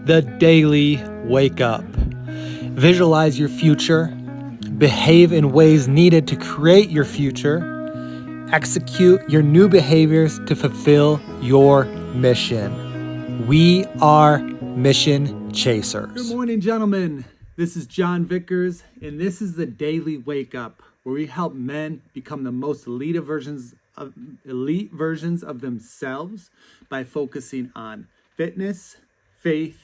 the daily wake up. Visualize your future, behave in ways needed to create your future, execute your new behaviors to fulfill your mission. We are mission chasers. Good morning, gentlemen. This is John Vickers, and this is the Daily Wake Up, where we help men become the most elite versions of themselves by focusing on fitness, faith,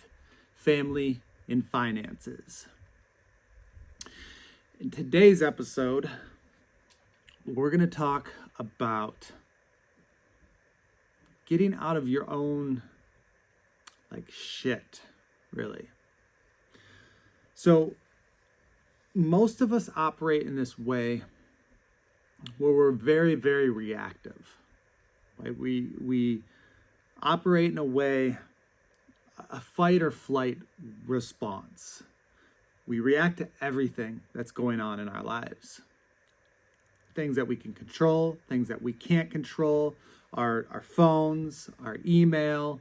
family, and finances. In today's episode, we're going to talk about getting out of your own shit, really. So most of us operate in this way where we're very, very reactive. Right? We operate in a way, a fight or flight response. We react to everything that's going on in our lives. Things that we can control, things that we can't control, our phones, our email,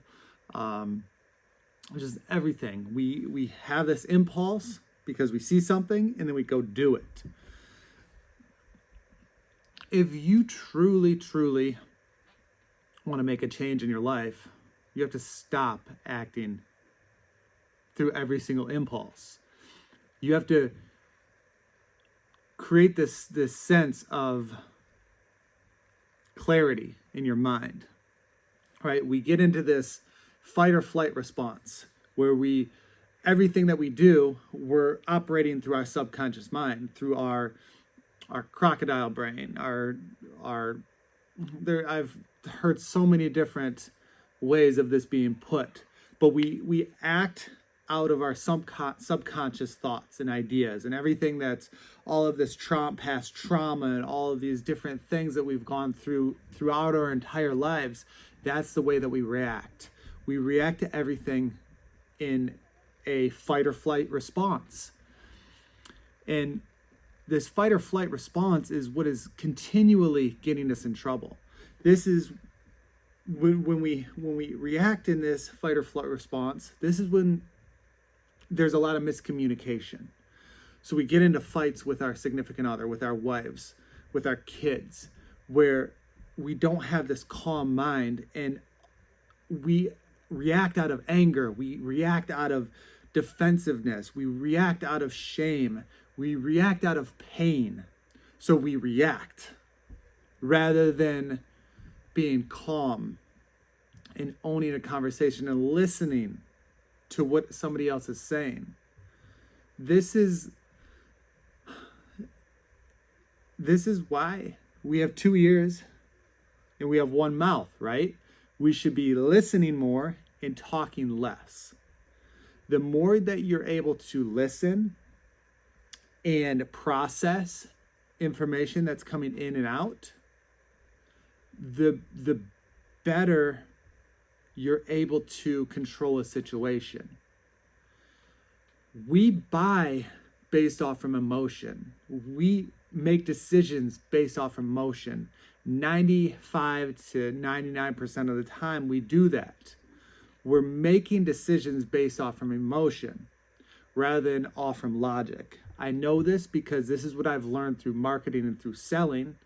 just everything. We have this impulse because we see something and then we go do it. If you truly want to make a change in your life, you have to stop acting through every single impulse. You have to create this sense of clarity in your mind, right? We get into this fight or flight response where everything that we do, we're operating through our subconscious mind, through our crocodile brain, I've heard so many different ways of this being put, but we act out of our subconscious thoughts and ideas and everything that's all of this past trauma and all of these different things that we've gone through throughout our entire lives. That's the way that we react. We react to everything in a fight or flight response. And this fight or flight response is what is continually getting us in trouble. This is when we react in this fight or flight response, this is when there's a lot of miscommunication. So we get into fights with our significant other, with our wives, with our kids, where we don't have this calm mind and we react out of anger. We react out of defensiveness. We react out of shame. We react out of pain. So we react rather than being calm and owning a conversation and listening to what somebody else is saying. This is why we have 2 ears and we have one mouth, right? We should be listening more and talking less. The more that you're able to listen and process information that's coming in and out, the better you're able to control a situation. We buy based off from emotion. We make decisions based off from emotion. 95 to 99% of the time we do that. We're making decisions based off from emotion rather than off from logic. I know this because this is what I've learned through marketing and through selling,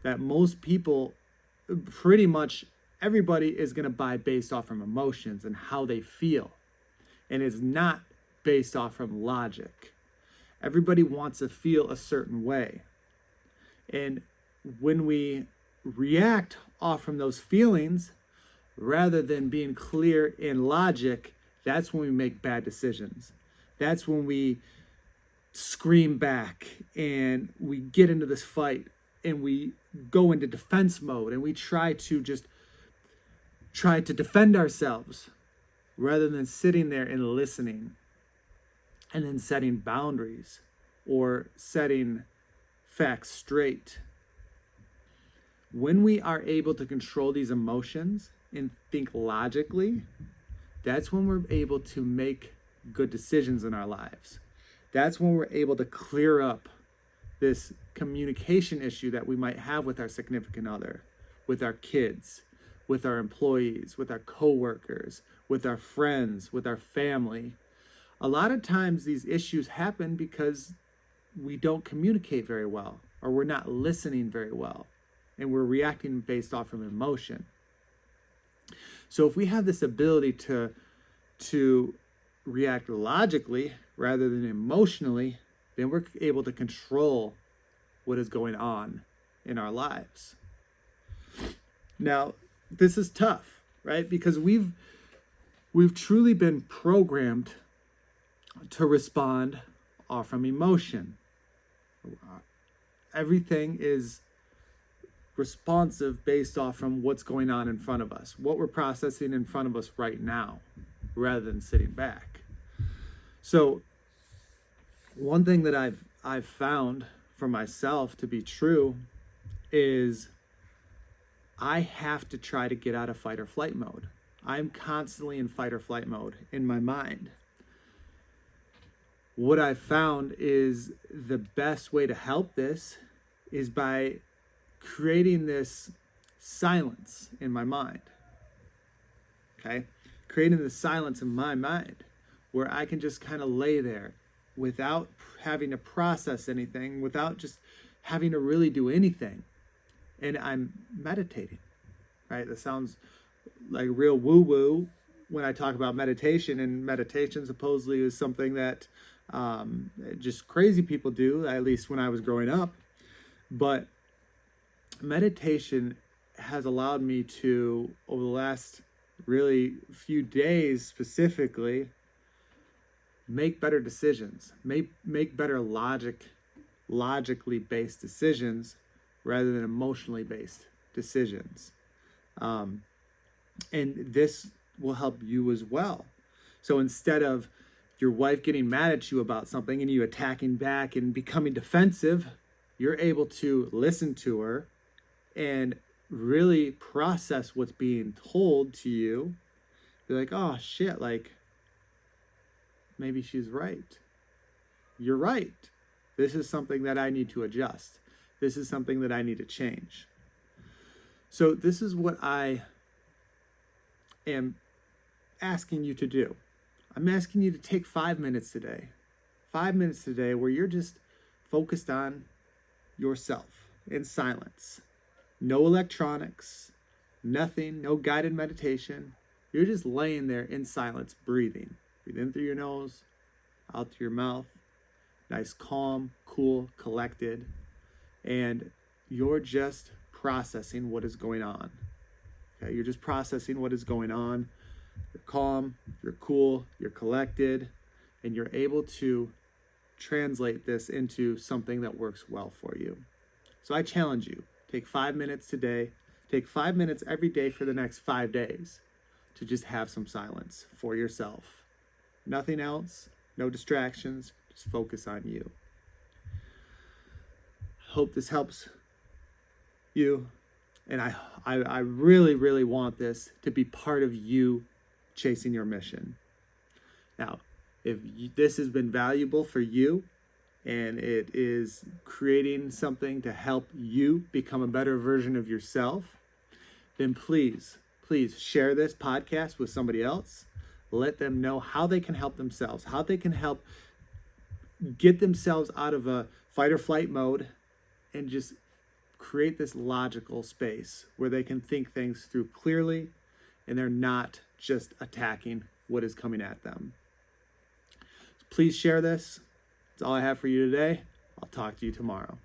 that most people, pretty much everybody, is going to buy based off from emotions and how they feel, and it's not based off from logic. Everybody wants to feel a certain way, and when we react off from those feelings rather than being clear in logic, that's when we make bad decisions. That's when we scream back and we get into this fight and we go into defense mode and we try to defend ourselves rather than sitting there and listening and then setting boundaries or setting facts straight. When we are able to control these emotions and think logically, that's when we're able to make good decisions in our lives. That's when we're able to clear up this communication issue that we might have with our significant other, with our kids, with our employees, with our coworkers, with our friends, with our family. A lot of times these issues happen because we don't communicate very well, or we're not listening very well, and we're reacting based off of emotion. So if we have this ability to react logically rather than emotionally, then we're able to control what is going on in our lives. Now, this is tough, right? Because we've truly been programmed to respond off from emotion. Everything is responsive based off from what's going on in front of us, what we're processing in front of us right now, rather than sitting back. So one thing that I've found for myself to be true is I have to try to get out of fight or flight mode. I'm constantly in fight or flight mode in my mind. What I've found is the best way to help this is by creating this silence in my mind. Okay? Creating this silence in my mind where I can just kind of lay there without having to process anything, without just having to really do anything. And I'm meditating, right? That sounds like real woo-woo when I talk about meditation, and meditation supposedly is something that just crazy people do, at least when I was growing up. But meditation has allowed me to, over the last really few days specifically, make better decisions, make better logically based decisions rather than emotionally based decisions. And this will help you as well. So instead of your wife getting mad at you about something and you attacking back and becoming defensive, you're able to listen to her and really process what's being told to you. Be like, oh shit, like maybe she's right. You're right. This is something that I need to adjust. This is something that I need to change. So this is what I am asking you to do. I'm asking you to take 5 minutes today. 5 minutes today where you're just focused on yourself in silence. No electronics, nothing, no guided meditation. You're just laying there in silence, breathing. Breathe in through your nose, out through your mouth. Nice, calm, cool, collected. And you're just processing what is going on. Okay, you're just processing what is going on. You're calm, you're cool, you're collected, and you're able to translate this into something that works well for you. So I challenge you, take 5 minutes today, take 5 minutes every day for the next 5 days to just have some silence for yourself. Nothing else, no distractions, just focus on you. Hope this helps you, and I really, really want this to be part of you chasing your mission. Now, if this has been valuable for you and it is creating something to help you become a better version of yourself, then please share this podcast with somebody else. Let them know how they can help themselves, how they can help get themselves out of a fight or flight mode and just create this logical space where they can think things through clearly and they're not just attacking what is coming at them. Please share this. That's all I have for you today. I'll talk to you tomorrow.